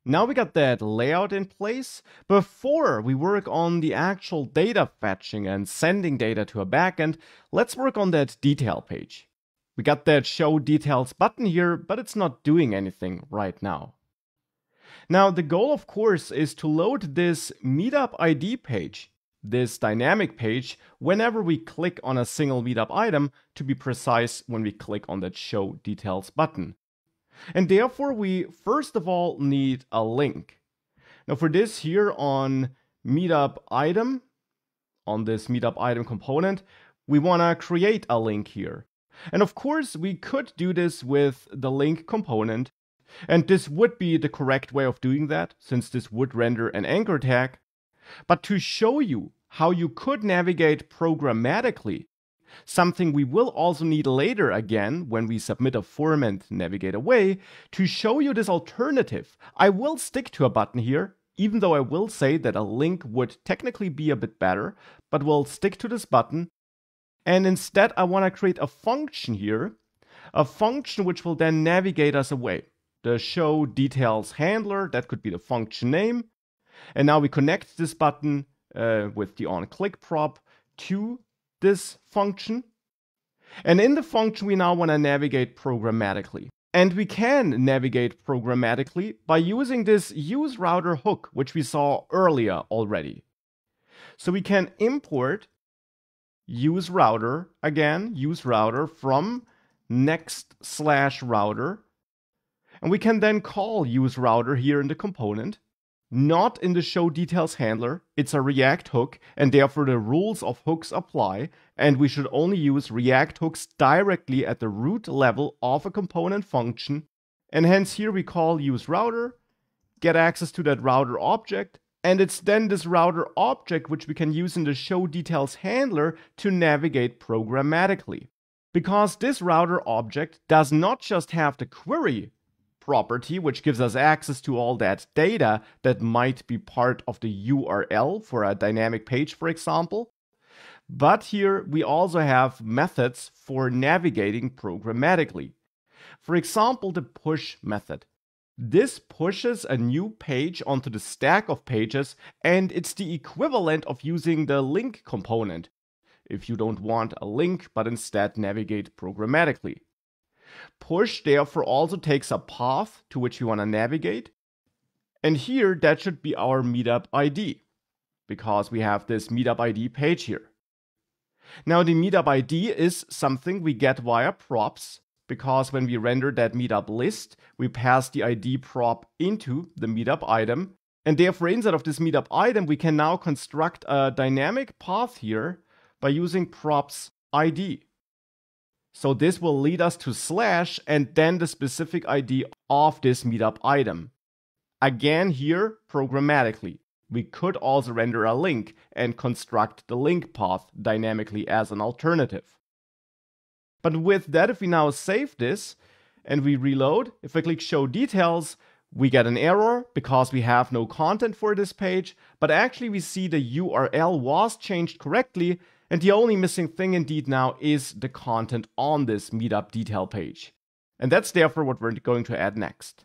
Now we got that layout in place. Before we work on the actual data fetching and sending data to a backend, let's work on that detail page. We got that show details button here, but it's not doing anything right now. Now the goal, of course, is to load this meetup ID page, this dynamic page, whenever we click on a single meetup item, to be precise, when we click on that show details button. And therefore, we first of all need a link. Now for this here on meetup item, on this meetup item component, we want to create a link here. And of course, we could do this with the link component. And this would be the correct way of doing that, since this would render an anchor tag. But to show you how you could navigate programmatically, something we will also need later again when we submit a form and navigate away, to show you this alternative, I will stick to a button here, even though I will say that a link would technically be a bit better, but we'll stick to this button. And instead, I want to create a function here, a function which will then navigate us away. The show details handler, that could be the function name. And now we connect this button with the onClick prop to this function. And in the function, we now want to navigate programmatically. And we can navigate programmatically by using this useRouter hook, which we saw earlier already. So we can import useRouter, again, useRouter from next/router. And we can then call useRouter here in the component, not in the show details handler. It's a React hook, and therefore the rules of hooks apply, and we should only use React hooks directly at the root level of a component function. And hence here we call useRouter, get access to that router object, and it's then this router object which we can use in the show details handler to navigate programmatically. Because this router object does not just have the query property, which gives us access to all that data that might be part of the URL for a dynamic page, for example. But here we also have methods for navigating programmatically. For example, the push method. This pushes a new page onto the stack of pages, and it's the equivalent of using the link component, if you don't want a link but instead navigate programmatically. Push therefore also takes a path to which we want to navigate. And here that should be our meetup ID, because we have this meetup ID page here. Now the meetup ID is something we get via props, because when we render that meetup list, we pass the ID prop into the meetup item. And therefore inside of this meetup item, we can now construct a dynamic path here by using props ID. So this will lead us to / and then the specific ID of this meetup item. Again here, programmatically. We could also render a link and construct the link path dynamically as an alternative. But with that, if we now save this and we reload, if I click show details, we get an error because we have no content for this page, but actually we see the URL was changed correctly. And the only missing thing indeed now is the content on this meetup detail page. And that's therefore what we're going to add next.